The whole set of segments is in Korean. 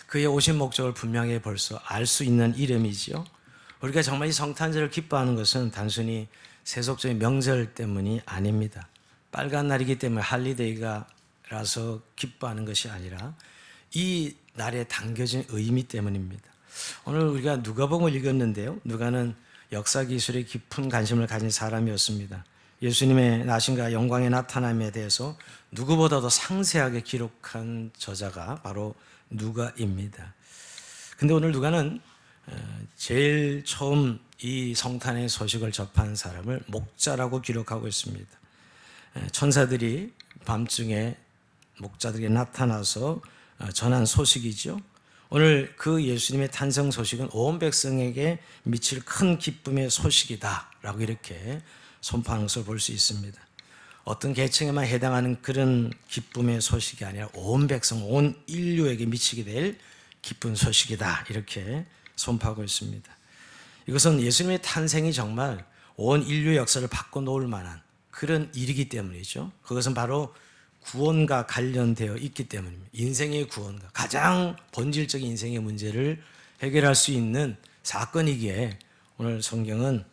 그의 오신 목적을 분명히 벌써 알 수 있는 이름이지요. 우리가 정말 이 성탄절을 기뻐하는 것은 단순히 세속적인 명절 때문이 아닙니다. 빨간 날이기 때문에 할리데이가라서 기뻐하는 것이 아니라 이 날에 담겨진 의미 때문입니다. 오늘 우리가 누가복음을 읽었는데요. 누가는 역사 기술에 깊은 관심을 가진 사람이었습니다. 예수님의 나심과 영광의 나타남에 대해서 누구보다도 상세하게 기록한 저자가 바로 누가입니다. 근데 오늘 누가는 제일 처음 이 성탄의 소식을 접한 사람을 목자라고 기록하고 있습니다. 천사들이 밤중에 목자들에게 나타나서 전한 소식이죠. 오늘 그 예수님의 탄생 소식은 온 백성에게 미칠 큰 기쁨의 소식이다라고 이렇게 선포하는 것을 볼 수 있습니다. 어떤 계층에만 해당하는 그런 기쁨의 소식이 아니라 온 백성, 온 인류에게 미치게 될 기쁜 소식이다 이렇게 선포하고 있습니다. 이것은 예수님의 탄생이 정말 온 인류 역사를 바꿔놓을 만한 그런 일이기 때문이죠. 그것은 바로 구원과 관련되어 있기 때문입니다. 인생의 구원과 가장 본질적인 인생의 문제를 해결할 수 있는 사건이기에 오늘 성경은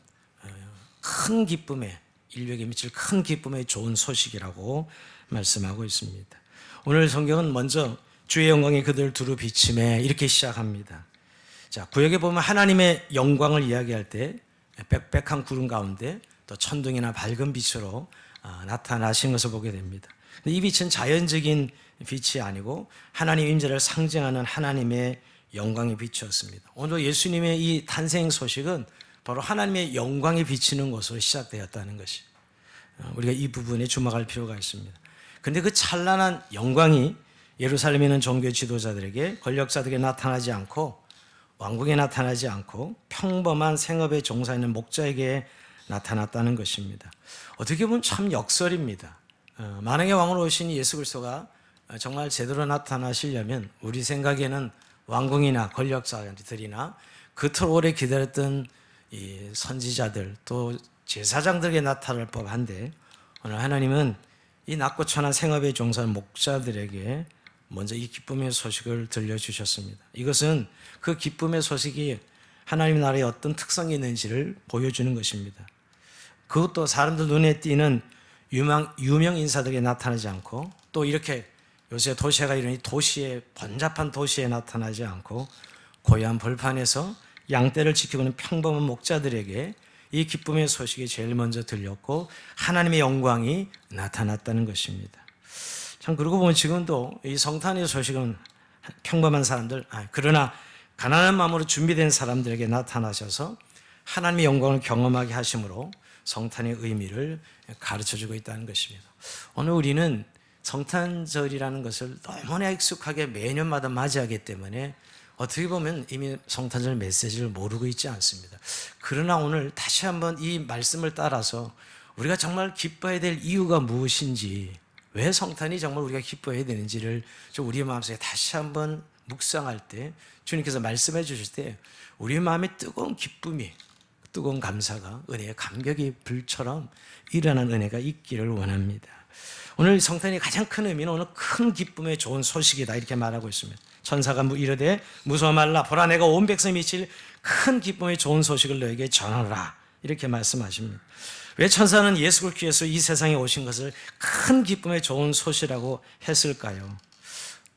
큰 기쁨에, 인류에게 미칠 큰 기쁨의 좋은 소식이라고 말씀하고 있습니다. 오늘 성경은 먼저 주의 영광이 그들 두루 비침에 이렇게 시작합니다. 자, 구약에 보면 하나님의 영광을 이야기할 때 빽빽한 구름 가운데 또 천둥이나 밝은 빛으로 나타나신 것을 보게 됩니다. 근데 이 빛은 자연적인 빛이 아니고 하나님 임재를 상징하는 하나님의 영광의 빛이었습니다. 오늘 예수님의 이 탄생 소식은 바로 하나님의 영광이 비치는 것으로 시작되었다는 것이 우리가 이 부분에 주목할 필요가 있습니다. 그런데 그 찬란한 영광이 예루살렘에 있는 종교 지도자들에게 권력자들에게 나타나지 않고 왕궁에 나타나지 않고 평범한 생업에 종사하는 목자에게 나타났다는 것입니다. 어떻게 보면 참 역설입니다. 만왕의 왕으로 오신 예수 그리스도가 정말 제대로 나타나시려면 우리 생각에는 왕궁이나 권력자들이나 그토록 오래 기다렸던 이 선지자들 또 제사장들에게 나타날 법한데 오늘 하나님은 이 낮고 천한 생업에 종사하는 목자들에게 먼저 이 기쁨의 소식을 들려주셨습니다. 이것은 그 기쁨의 소식이 하나님 나라에 어떤 특성이 있는지를 보여주는 것입니다. 그것도 사람들 눈에 띄는 유명 인사들에게 나타나지 않고 또 이렇게 요새 도시화가 이러니 도시의 번잡한 도시에 나타나지 않고 고요한 벌판에서 양떼를 지키고 있는 평범한 목자들에게 이 기쁨의 소식이 제일 먼저 들렸고 하나님의 영광이 나타났다는 것입니다. 참 그러고 보면 지금도 이 성탄의 소식은 평범한 사람들 그러나 가난한 마음으로 준비된 사람들에게 나타나셔서 하나님의 영광을 경험하게 하심으로 성탄의 의미를 가르쳐주고 있다는 것입니다. 오늘 우리는 성탄절이라는 것을 너무나 익숙하게 매년마다 맞이하기 때문에 어떻게 보면 이미 성탄절 메시지를 모르고 있지 않습니다. 그러나 오늘 다시 한번 이 말씀을 따라서 우리가 정말 기뻐해야 될 이유가 무엇인지 왜 성탄이 정말 우리가 기뻐해야 되는지를 좀 우리 마음속에 다시 한번 묵상할 때 주님께서 말씀해 주실 때 우리 마음에 뜨거운 기쁨이 뜨거운 감사가 은혜의 감격이 불처럼 일어난 은혜가 있기를 원합니다. 오늘 성탄의 가장 큰 의미는 오늘 큰 기쁨의 좋은 소식이다 이렇게 말하고 있습니다. 천사가 이르되 무서워 말라 보라 내가 온 백성에 미칠 큰 기쁨의 좋은 소식을 너에게 전하라 이렇게 말씀하십니다. 왜 천사는 예수 그리스도께서 이 세상에 오신 것을 큰 기쁨의 좋은 소식이라고 했을까요?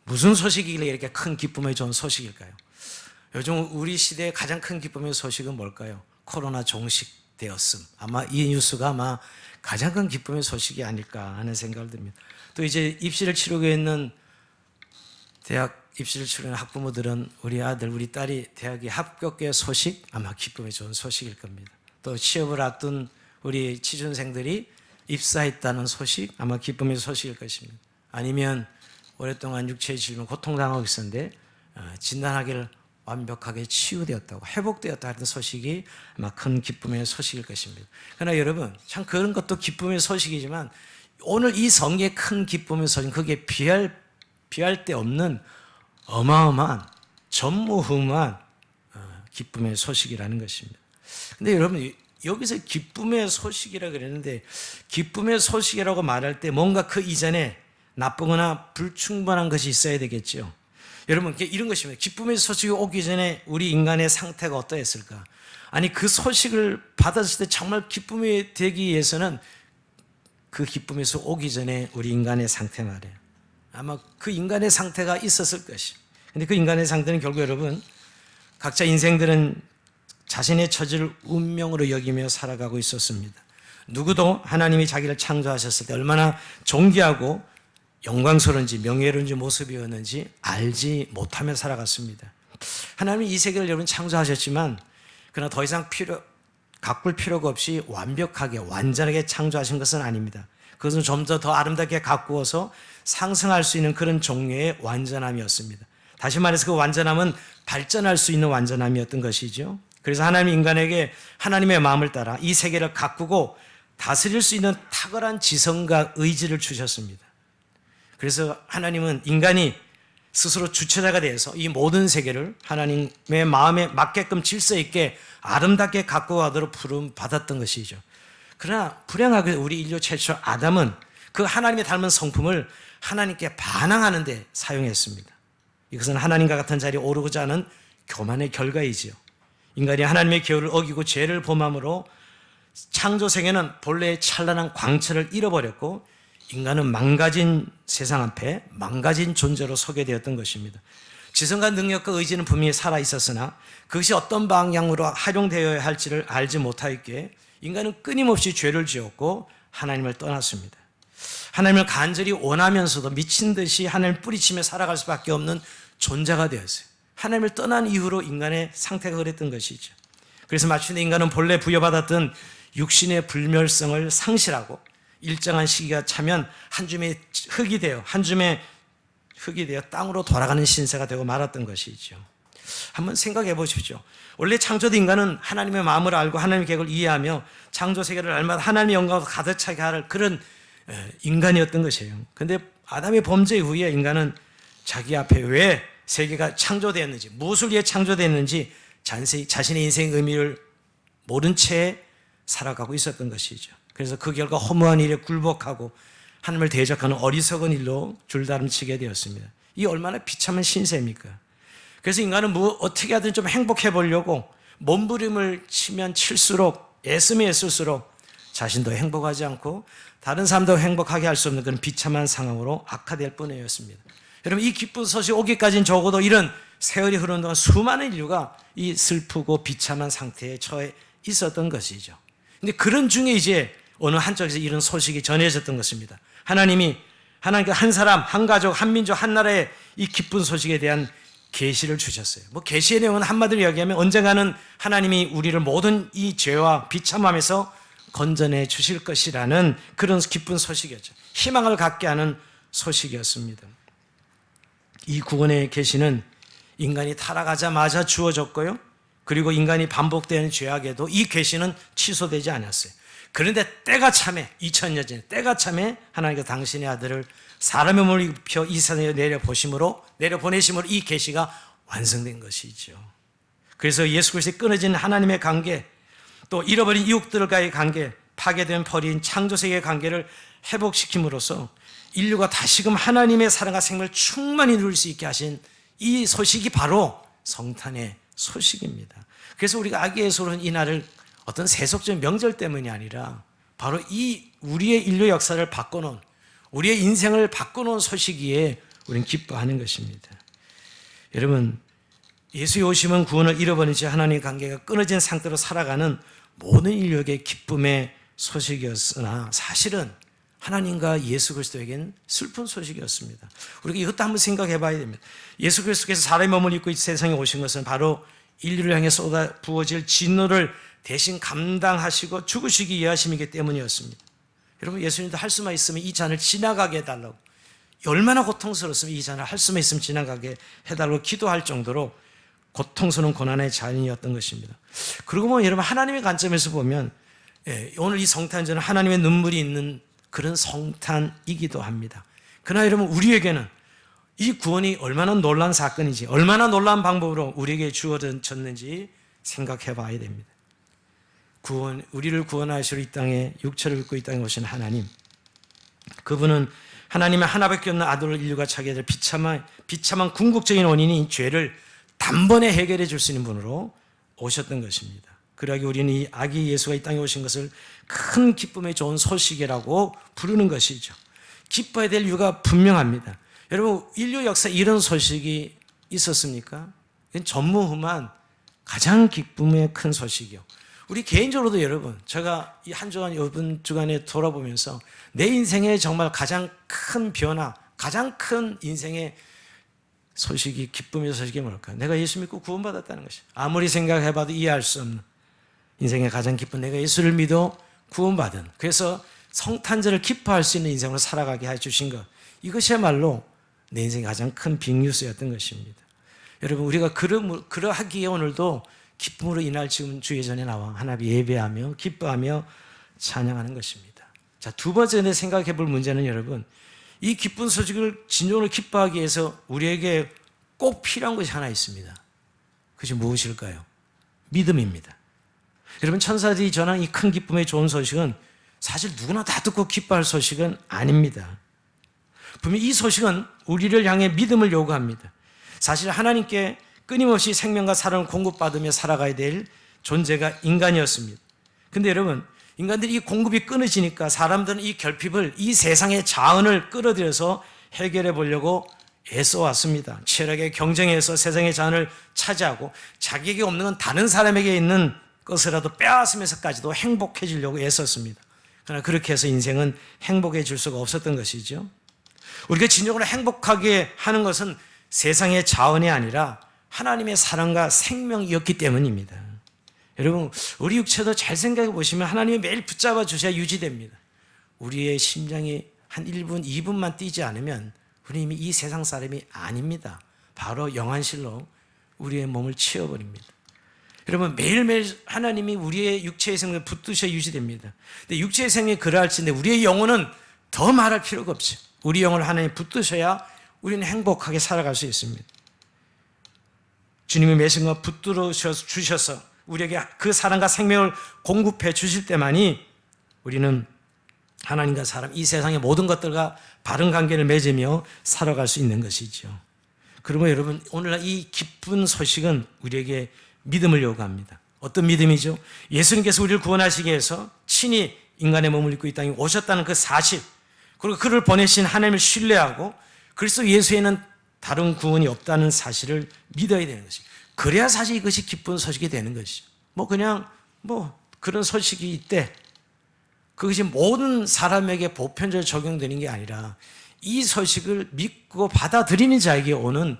무슨 소식이길래 이렇게 큰 기쁨의 좋은 소식일까요? 요즘 우리 시대의 가장 큰 기쁨의 소식은 뭘까요? 코로나 종식되었음. 아마 이 뉴스가 아마 가장 큰 기쁨의 소식이 아닐까 하는 생각을 듭니다. 또 이제 입시를 치르고 있는 대학 입시를 치르는 학부모들은 우리 아들, 우리 딸이 대학에 합격의 소식 아마 기쁨의 좋은 소식일 겁니다. 또 취업을 앞둔 우리 취준생들이 입사했다는 소식 아마 기쁨의 소식일 것입니다. 아니면 오랫동안 육체의 질병 고통당하고 있었는데 진단하기를 완벽하게 치유되었다고 회복되었다 하는 소식이 아마 큰 기쁨의 소식일 것입니다. 그러나 여러분 참 그런 것도 기쁨의 소식이지만 오늘 이 성경의 큰 기쁨의 소식은 그게 비할 데 없는 어마어마한 전무후무한 기쁨의 소식이라는 것입니다. 근데 여러분 여기서 기쁨의 소식이라고 그랬는데 기쁨의 소식이라고 말할 때 뭔가 그 이전에 나쁘거나 불충분한 것이 있어야 되겠죠. 여러분, 이런 것입니다. 기쁨의 소식이 오기 전에 우리 인간의 상태가 어떠했을까? 아니, 그 소식을 받았을 때 정말 기쁨이 되기 위해서는 그 기쁨에서 오기 전에 우리 인간의 상태 말이에요. 아마 그 인간의 상태가 있었을 것이에요. 근데 그 인간의 상태는 결국 여러분, 각자 인생들은 자신의 처지를 운명으로 여기며 살아가고 있었습니다. 누구도 하나님이 자기를 창조하셨을 때 얼마나 존귀하고 영광스러운지 명예로운지 모습이었는지 알지 못하며 살아갔습니다. 하나님이 이 세계를 여러분 창조하셨지만 그러나 더 이상 가꿀 필요가 없이 완벽하게 완전하게 창조하신 것은 아닙니다. 그것은 좀 더 아름답게 가꾸어서 상승할 수 있는 그런 종류의 완전함이었습니다. 다시 말해서 그 완전함은 발전할 수 있는 완전함이었던 것이죠. 그래서 하나님 인간에게 하나님의 마음을 따라 이 세계를 가꾸고 다스릴 수 있는 탁월한 지성과 의지를 주셨습니다. 그래서 하나님은 인간이 스스로 주체자가 되어서 이 모든 세계를 하나님의 마음에 맞게끔 질서 있게 아름답게 가꾸어가도록 부름 받았던 것이죠. 그러나 불행하게 우리 인류 최초 아담은 그 하나님의 닮은 성품을 하나님께 반항하는 데 사용했습니다. 이것은 하나님과 같은 자리에 오르고자 하는 교만의 결과이지요. 인간이 하나님의 계율을 어기고 죄를 범함으로 창조 세계는 본래의 찬란한 광채를 잃어버렸고 인간은 망가진 세상 앞에 망가진 존재로 서게 되었던 것입니다. 지성과 능력과 의지는 분명히 살아있었으나 그것이 어떤 방향으로 활용되어야 할지를 알지 못하였기에 인간은 끊임없이 죄를 지었고 하나님을 떠났습니다. 하나님을 간절히 원하면서도 미친 듯이 하나님을 뿌리치며 살아갈 수밖에 없는 존재가 되었어요. 하나님을 떠난 이후로 인간의 상태가 그랬던 것이죠. 그래서 마침내 인간은 본래 부여받았던 육신의 불멸성을 상실하고 일정한 시기가 차면 한 줌의 흙이 되어 땅으로 돌아가는 신세가 되고 말았던 것이죠. 한번 생각해 보십시오. 원래 창조된 인간은 하나님의 마음을 알고 하나님의 계획을 이해하며 창조 세계를 알마다 하나님의 영광으로 가득 차게 할 그런 인간이었던 것이에요. 그런데 아담의 범죄 이후에 인간은 자기 앞에 왜 세계가 창조되었는지, 무엇을 위해 창조되었는지 자신의 인생의 의미를 모른 채 살아가고 있었던 것이죠. 그래서 그 결과 허무한 일에 굴복하고 하나님을 대적하는 어리석은 일로 줄다름치게 되었습니다. 이 얼마나 비참한 신세입니까? 그래서 인간은 어떻게 하든 좀 행복해 보려고 몸부림을 치면 칠수록 애쓰면 애쓸수록 자신도 행복하지 않고 다른 사람도 행복하게 할 수 없는 그런 비참한 상황으로 악화될 뿐이었습니다. 여러분, 이 기쁜 소식 오기까지는 적어도 이런 세월이 흐르는 동안 수많은 인류가 이 슬프고 비참한 상태에 처해 있었던 것이죠. 근데 그런 중에 이제 어느 한쪽에서 이런 소식이 전해졌던 것입니다. 하나님께 한 사람, 한 가족, 한 민족, 한 나라의 이 기쁜 소식에 대한 계시를 주셨어요. 계시의 내용은 한마디로 이야기하면 언젠가는 하나님이 우리를 모든 이 죄와 비참함에서 건져내 주실 것이라는 그런 기쁜 소식이었죠. 희망을 갖게 하는 소식이었습니다. 이 구원의 계시는 인간이 타락하자마자 주어졌고요. 그리고 인간이 반복되는 죄악에도 이 계시는 취소되지 않았어요. 그런데 때가 참에 2000년 전에 때가 참에 하나님께서 당신의 아들을 사람의 몸을 입혀 이 세상에 내려보내심으로 이 계시가 완성된 것이죠. 그래서 예수 그리스도의 끊어진 하나님의 관계, 또 잃어버린 이웃들과의 관계, 파괴된 버린 창조세계의 관계를 회복시킴으로써 인류가 다시금 하나님의 사랑과 생명을 충만히 누릴 수 있게 하신 이 소식이 바로 성탄의 소식입니다. 그래서 우리가 아기예수로는 이 날을 어떤 세속적인 명절 때문이 아니라 바로 이 우리의 인류 역사를 바꿔놓은, 우리의 인생을 바꿔놓은 소식이기에 우리는 기뻐하는 것입니다. 여러분, 예수의 오심은 구원을 잃어버린 채 하나님의 관계가 끊어진 상태로 살아가는 모든 인류에게 기쁨의 소식이었으나 사실은 하나님과 예수 그리스도에겐 슬픈 소식이었습니다. 우리가 이것도 한번 생각해 봐야 됩니다. 예수 그리스도께서 사람의 몸을 입고 이 세상에 오신 것은 바로 인류를 향해 쏟아 부어질 진노를 대신 감당하시고 죽으시기 위해 하심이기 때문이었습니다. 여러분, 예수님도 할 수만 있으면 이 잔을 지나가게 해달라고, 얼마나 고통스러웠으면 이 잔을 할 수만 있으면 지나가게 해달라고 기도할 정도로 고통스러운 고난의 잔이었던 것입니다. 그리고 여러분, 하나님의 관점에서 보면 오늘 이 성탄절은 하나님의 눈물이 있는 그런 성탄이기도 합니다. 그러나 여러분, 우리에게는 이 구원이 얼마나 놀라운 사건인지, 얼마나 놀라운 방법으로 우리에게 주어졌는지 생각해 봐야 됩니다. 우리를 구원하시러 이 땅에 육체를 입고 이 땅에 오신 하나님, 그분은 하나님의 하나밖에 없는 아들을 인류가 찾게 될 비참한 궁극적인 원인이 죄를 단번에 해결해 줄 수 있는 분으로 오셨던 것입니다. 그러기 우리는 이 아기 예수가 이 땅에 오신 것을 큰 기쁨의 좋은 소식이라고 부르는 것이죠. 기뻐야 될 이유가 분명합니다. 여러분, 인류 역사에 이런 소식이 있었습니까? 이건 전무후무한 가장 기쁨의 큰 소식이요. 우리 개인적으로도 여러분, 제가 이 한 주간, 이번 주간에 돌아보면서 내 인생의 정말 가장 큰 변화, 가장 큰 인생의 소식이, 기쁨의 소식이 뭘까요? 내가 예수 믿고 구원받았다는 것이. 아무리 생각해봐도 이해할 수 없는 인생의 가장 기쁜, 내가 예수를 믿어 구원받은, 그래서 성탄절을 기뻐할 수 있는 인생으로 살아가게 해주신 것, 이것이야말로 내 인생의 가장 큰 빅뉴스였던 것입니다. 여러분, 우리가 그러하기에 오늘도 기쁨으로 이날 지금 주의 전에 나와 하나님 예배하며 기뻐하며 찬양하는 것입니다. 자, 두 번째 생각해 볼 문제는 여러분, 이 기쁜 소식을 진정으로 기뻐하기 위해서 우리에게 꼭 필요한 것이 하나 있습니다. 그것이 무엇일까요? 믿음입니다. 여러분, 천사들이 전한 이 큰 기쁨의 좋은 소식은 사실 누구나 다 듣고 기뻐할 소식은 아닙니다. 분명히 이 소식은 우리를 향해 믿음을 요구합니다. 사실 하나님께 끊임없이 생명과 사랑을 공급받으며 살아가야 될 존재가 인간이었습니다. 근데 여러분, 인간들이 이 공급이 끊어지니까 사람들은 이 결핍을, 이 세상의 자원을 끌어들여서 해결해 보려고 애써왔습니다. 치열하게 경쟁해서 세상의 자원을 차지하고 자기에게 없는 건 다른 사람에게 있는 것이라도 빼앗으면서까지도 행복해지려고 애썼습니다. 그러나 그렇게 해서 인생은 행복해질 수가 없었던 것이죠. 우리가 진정으로 행복하게 하는 것은 세상의 자원이 아니라 하나님의 사랑과 생명이었기 때문입니다. 여러분, 우리 육체도 잘 생각해 보시면 하나님이 매일 붙잡아 주셔야 유지됩니다. 우리의 심장이 한 1분, 2분만 뛰지 않으면 우리 이미 이 세상 사람이 아닙니다. 바로 영안실로 우리의 몸을 치워버립니다. 여러분, 매일매일 하나님이 우리의 육체의 생명을 붙드셔야 유지됩니다. 근데 육체의 생명이 그러할지인데 우리의 영혼은 더 말할 필요가 없죠. 우리 영혼을 하나님 붙드셔야 우리는 행복하게 살아갈 수 있습니다. 주님이 매 순간 붙들어 주셔서 우리에게 그 사랑과 생명을 공급해 주실 때만이 우리는 하나님과 사람, 이 세상의 모든 것들과 바른 관계를 맺으며 살아갈 수 있는 것이죠. 그러면 여러분, 오늘날 이 기쁜 소식은 우리에게 믿음을 요구합니다. 어떤 믿음이죠? 예수님께서 우리를 구원하시기 위해서 친히 인간의 몸을 입고 이 땅에 오셨다는 그 사실, 그리고 그를 보내신 하나님을 신뢰하고 그리스도 예수에는 다른 구원이 없다는 사실을 믿어야 되는 것입니다. 그래야 사실 이것이 기쁜 소식이 되는 것이죠. 그냥 그런 소식이 있대, 그것이 모든 사람에게 보편적으로 적용되는 게 아니라 이 소식을 믿고 받아들이는 자에게 오는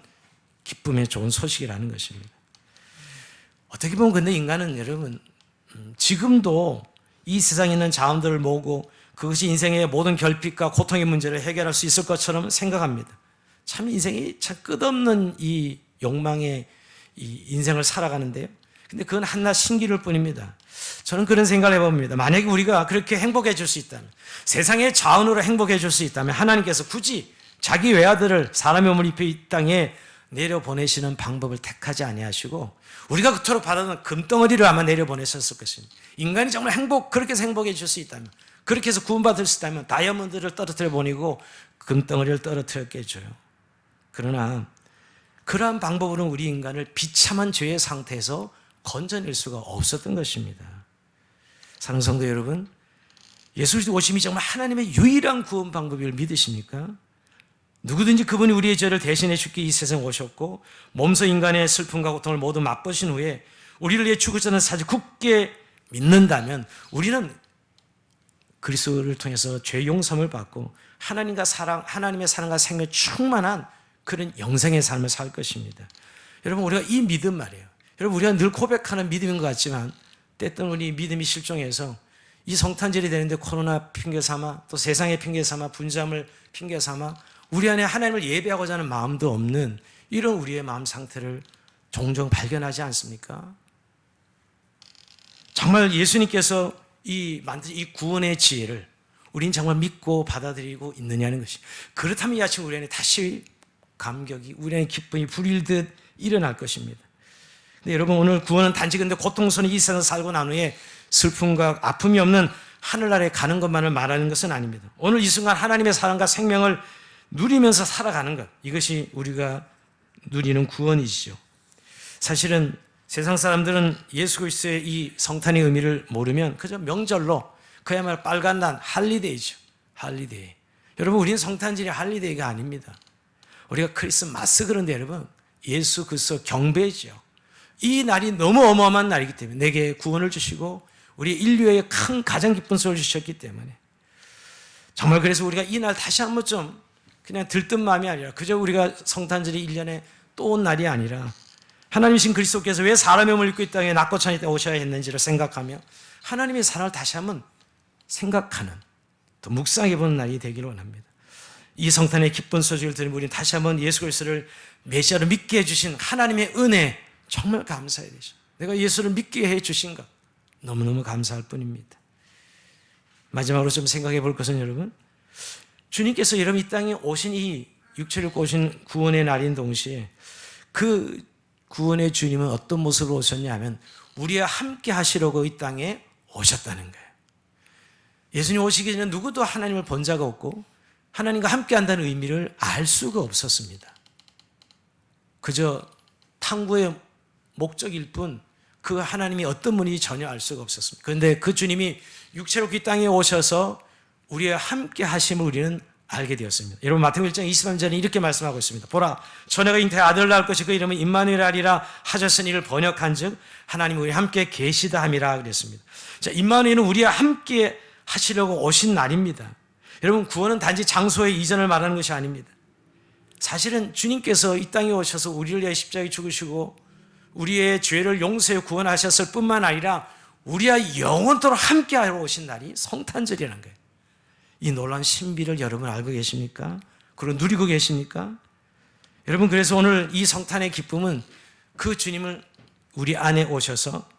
기쁨의 좋은 소식이라는 것입니다. 어떻게 보면 근데 인간은 여러분, 지금도 이 세상에 있는 자원들을 모으고 그것이 인생의 모든 결핍과 고통의 문제를 해결할 수 있을 것처럼 생각합니다. 참 인생이 참 끝없는 이 욕망의 이 인생을 살아가는데요. 근데 그건 한낱 신기를 뿐입니다. 저는 그런 생각을 해봅니다. 만약에 우리가 그렇게 행복해질 수 있다면, 세상의 자원으로 행복해질 수 있다면 하나님께서 굳이 자기 외아들을 사람의 몸을 입혀 이 땅에 내려보내시는 방법을 택하지 아니하시고 우리가 그토록 바라던 금덩어리를 아마 내려보내셨을 것입니다. 인간이 정말 그렇게 해서 행복해질 수 있다면, 그렇게 해서 구원받을 수 있다면 다이아몬드를 떨어뜨려 보내고 금덩어리를 떨어뜨렸겠죠. 그러나 그러한 방법으로는 우리 인간을 비참한 죄의 상태에서 건져낼 수가 없었던 것입니다. 사랑하는 성도 여러분, 예수 오심이 정말 하나님의 유일한 구원 방법을 믿으십니까? 누구든지 그분이 우리의 죄를 대신해 죽기 이 세상에 오셨고 몸소 인간의 슬픔과 고통을 모두 맛보신 후에 우리를 위해 죽으셨다는 사실 굳게 믿는다면 우리는 그리스도를 통해서 죄 용서를 받고 하나님의 사랑과 생명에 충만한 그런 영생의 삶을 살 것입니다. 여러분, 우리가 이 믿음 말이에요. 여러분, 우리가 늘 고백하는 믿음인 것 같지만 때때로 우리 믿음이 실종해서 이 성탄절이 되는데 코로나 핑계 삼아, 또 세상의 핑계 삼아, 분잠을 핑계 삼아 우리 안에 하나님을 예배하고자 하는 마음도 없는 이런 우리의 마음 상태를 종종 발견하지 않습니까? 정말 예수님께서 만드신 이 구원의 지혜를 우리는 정말 믿고 받아들이고 있느냐는 것이, 그렇다면 이 아침 우리 안에 다시 감격이, 우리 안에 기쁨이 불일듯 일어날 것입니다. 근데 여러분, 오늘 구원은 단지 근데 고통스러운 이 세상 살고 난 후에 슬픔과 아픔이 없는 하늘나라에 가는 것만을 말하는 것은 아닙니다. 오늘 이 순간 하나님의 사랑과 생명을 누리면서 살아가는 것, 이것이 우리가 누리는 구원이시죠. 사실은 세상 사람들은 예수 그리스도의 이 성탄의 의미를 모르면 그저 명절로, 그야말로 빨간 날, 할리데이죠. 할리데이. 여러분, 우리는 성탄절이 할리데이가 아닙니다. 우리가 크리스마스, 그런데 여러분, 예수 그리스도 경배죠. 이 날이 너무 어마어마한 날이기 때문에, 내게 구원을 주시고 우리 인류에 큰 가장 기쁜 소를 주셨기 때문에, 정말 그래서 우리가 이 날 다시 한번 좀 그냥 들뜬 마음이 아니라, 그저 우리가 성탄절이 1년에 또 온 날이 아니라 하나님이신 그리스도께서 왜 사람의 몸을 입고 이 땅에 낮고 찬이 때 오셔야 했는지를 생각하며 하나님의 사랑을 다시 한번 생각하는, 또 묵상해보는 날이 되기를 원합니다. 이 성탄의 기쁜 소식을 들은 우리는 다시 한번 예수 그리스도를 메시아로 믿게 해주신 하나님의 은혜 정말 감사해야 되죠. 내가 예수를 믿게 해주신 것 너무너무 감사할 뿐입니다. 마지막으로 좀 생각해 볼 것은, 여러분, 주님께서 여러분 이 땅에 오신, 이 육체를 오신 구원의 날인 동시에 그 구원의 주님은 어떤 모습으로 오셨냐 하면 우리와 함께 하시려고 이 땅에 오셨다는 거예요. 예수님 오시기 전에 누구도 하나님을 본 자가 없고 하나님과 함께 한다는 의미를 알 수가 없었습니다. 그저 탐구의 목적일 뿐 그 하나님이 어떤 분인지 전혀 알 수가 없었습니다. 그런데 그 주님이 육체로 이 땅에 오셔서 우리와 함께 하심을 우리는 알게 되었습니다. 여러분, 마태복음 1장 23절에 이렇게 말씀하고 있습니다. 보라, 처녀가 잉태에 아들을 낳을 것이 그 이름은 임마누엘이라 하셨으니 이를 번역한즉 하나님이 우리와 함께 계시다 함이라 그랬습니다. 자, 임마누엘은 우리와 함께 하시려고 오신 날입니다. 여러분, 구원은 단지 장소의 이전을 말하는 것이 아닙니다. 사실은 주님께서 이 땅에 오셔서 우리를 위해 십자가에 죽으시고 우리의 죄를 용서해 구원하셨을 뿐만 아니라 우리와 영원토록 함께하러 오신 날이 성탄절이라는 거예요. 이 놀라운 신비를 여러분 알고 계십니까? 그리고 누리고 계십니까? 여러분, 그래서 오늘 이 성탄의 기쁨은 그 주님을 우리 안에 오셔서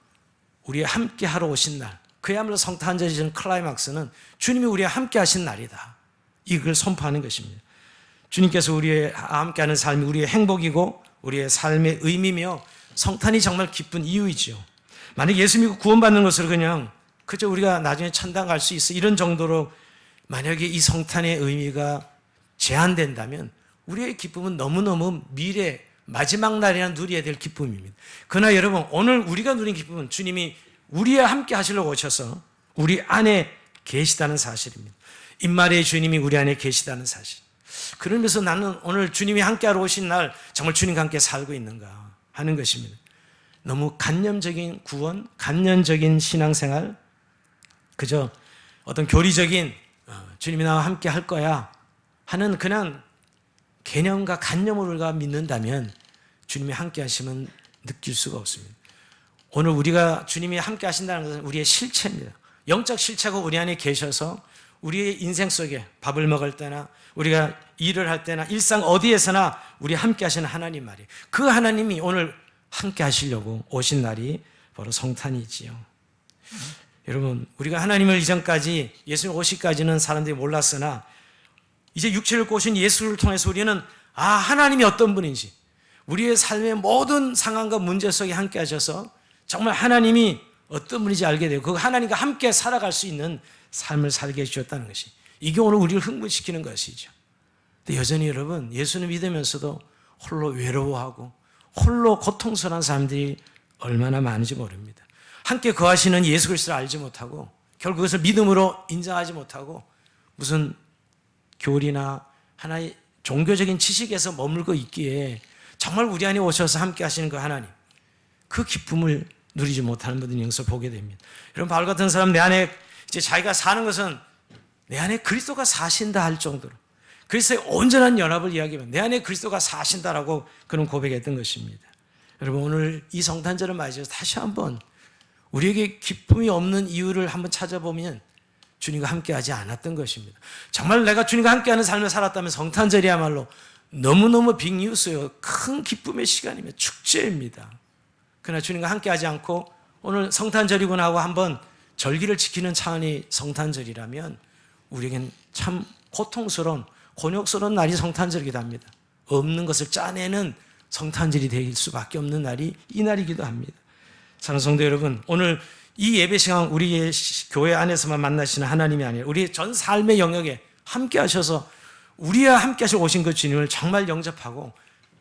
우리와 함께하러 오신 날, 그야말로 성탄절이 주는 클라이막스는 주님이 우리와 함께 하신 날이다, 이걸 선포하는 것입니다. 주님께서 우리와 함께하는 삶이 우리의 행복이고 우리의 삶의 의미며 성탄이 정말 기쁜 이유이죠. 만약 예수 믿고 구원받는 것으로 그냥 그저 우리가 나중에 천당 갈 수 있어, 이런 정도로 만약에 이 성탄의 의미가 제한된다면 우리의 기쁨은 너무너무 미래 마지막 날이나 누려야 될 기쁨입니다. 그러나 여러분, 오늘 우리가 누린 기쁨은 주님이 우리와 함께 하시려고 오셔서 우리 안에 계시다는 사실입니다. 임마리의 주님이 우리 안에 계시다는 사실. 그러면서 나는 오늘 주님이 함께하러 오신 날 정말 주님과 함께 살고 있는가 하는 것입니다. 너무 간념적인 구원, 간념적인 신앙생활, 그저 어떤 교리적인 주님이 나와 함께 할 거야 하는 그냥 개념과 간념으로 우리가 믿는다면 주님이 함께 하시면 느낄 수가 없습니다. 오늘 우리가 주님이 함께 하신다는 것은 우리의 실체입니다. 영적 실체가 우리 안에 계셔서 우리의 인생 속에 밥을 먹을 때나 우리가 일을 할 때나 일상 어디에서나 우리 함께 하시는 하나님 말이에요. 그 하나님이 오늘 함께 하시려고 오신 날이 바로 성탄이지요. 여러분, 우리가 하나님을 이전까지 예수님 오시기까지는 사람들이 몰랐으나 이제 육체를 꼬신 예수를 통해서 우리는 하나님이 어떤 분인지, 우리의 삶의 모든 상황과 문제 속에 함께 하셔서 정말 하나님이 어떤 분인지 알게 되고 그 하나님과 함께 살아갈 수 있는 삶을 살게 해주셨다는 것이, 이게 오늘 우리를 흥분시키는 것이죠. 근데 여전히 여러분, 예수를 믿으면서도 홀로 외로워하고 홀로 고통스러운 사람들이 얼마나 많은지 모릅니다. 함께 거하시는 예수 그리스도를 알지 못하고 결국 그것을 믿음으로 인정하지 못하고 무슨 교리나 하나의 종교적인 지식에서 머물고 있기에 정말 우리 안에 오셔서 함께 하시는 그 하나님, 그 기쁨을 누리지 못하는 분들이 여기서 보게 됩니다. 여러분, 바울 같은 사람, 내 안에 이제 자기가 사는 것은 내 안에 그리스도가 사신다 할 정도로 그리스도의 온전한 연합을 이야기하면 내 안에 그리스도가 사신다라고 그런 고백했던 것입니다. 여러분, 오늘 이 성탄절을 맞이해서 다시 한번 우리에게 기쁨이 없는 이유를 한번 찾아보면 주님과 함께하지 않았던 것입니다. 정말 내가 주님과 함께하는 삶을 살았다면 성탄절이야말로 너무너무 빅뉴스요, 큰 기쁨의 시간이며 축제입니다. 그러나 주님과 함께하지 않고 오늘 성탄절이구나 하고 한번 절기를 지키는 차원이 성탄절이라면 우리에겐 참 고통스러운, 곤욕스러운 날이 성탄절이기도 합니다. 없는 것을 짜내는 성탄절이 될 수밖에 없는 날이 이 날이기도 합니다. 사랑하는 성도 여러분, 오늘 이 예배 시간 우리의 교회 안에서만 만나시는 하나님이 아니라 우리의 전 삶의 영역에 함께 하셔서 우리와 함께 하시고 오신 그 주님을 정말 영접하고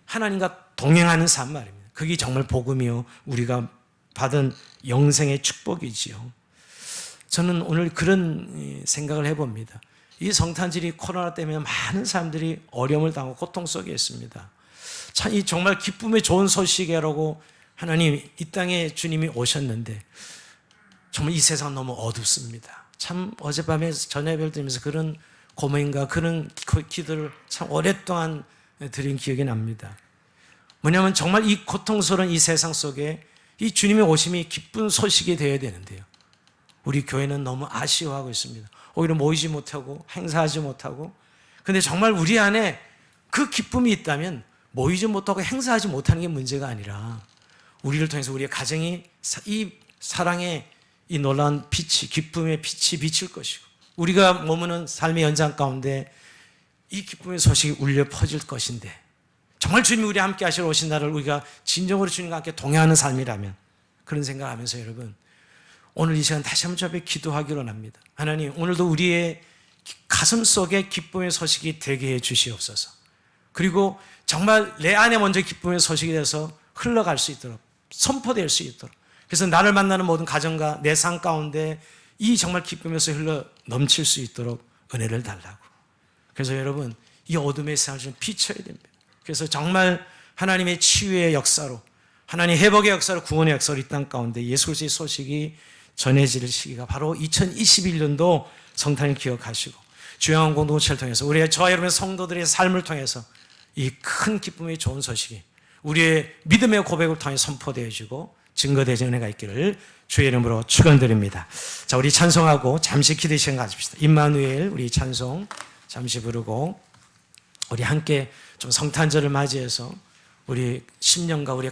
하나님과 동행하는 삶 말입니다. 그게 정말 복음이요, 우리가 받은 영생의 축복이지요. 저는 오늘 그런 생각을 해봅니다. 이 성탄절이 코로나 때문에 많은 사람들이 어려움을 당하고 고통 속에 있습니다. 참 이 정말 기쁨의 좋은 소식이라고 하나님 이 땅에 주님이 오셨는데 정말 이 세상 너무 어둡습니다. 참 어젯밤에 전예배를 드리면서 그런 고민과 그런 기도를 참 오랫동안 드린 기억이 납니다. 뭐냐면 정말 이 고통스러운 이 세상 속에 이 주님의 오심이 기쁜 소식이 되어야 되는데요, 우리 교회는 너무 아쉬워하고 있습니다. 오히려 모이지 못하고 행사하지 못하고. 근데 정말 우리 안에 그 기쁨이 있다면 모이지 못하고 행사하지 못하는 게 문제가 아니라 우리를 통해서 우리의 가정이 이 사랑의 이 놀라운 빛이, 기쁨의 빛이 비칠 것이고 우리가 머무는 삶의 연장 가운데 이 기쁨의 소식이 울려 퍼질 것인데, 정말 주님이 우리 함께 하시러 오신 날을 우리가 진정으로 주님과 함께 동행하는 삶이라면, 그런 생각을 하면서 여러분 오늘 이 시간 다시 한번 저 앞에 기도하기로 합니다. 하나님, 오늘도 우리의 가슴 속에 기쁨의 소식이 되게 해 주시옵소서. 그리고 정말 내 안에 먼저 기쁨의 소식이 돼서 흘러갈 수 있도록, 선포될 수 있도록, 그래서 나를 만나는 모든 가정과 내 삶 가운데 이 정말 기쁨에서 흘러 넘칠 수 있도록 은혜를 달라고. 그래서 여러분 이 어둠의 세상을 좀 비춰야 됩니다. 그래서 정말 하나님의 치유의 역사로, 하나님의 회복의 역사로, 구원의 역사로 이 땅 가운데 예수 그리스도의 소식이 전해질 시기가 바로 2021년도 성탄을 기억하시고 주영한 공동체를 통해서 우리의 저와 여러분의 성도들의 삶을 통해서 이 큰 기쁨의 좋은 소식이 우리의 믿음의 고백을 통해 선포되어지고 증거되어지는 은혜가 있기를 주의 이름으로 축원드립니다. 자, 우리 찬송하고 잠시 기도의 시간 가집시다. 임마누엘, 우리 찬송 잠시 부르고 우리 함께 좀 성탄절을 맞이해서 우리 10년과 우리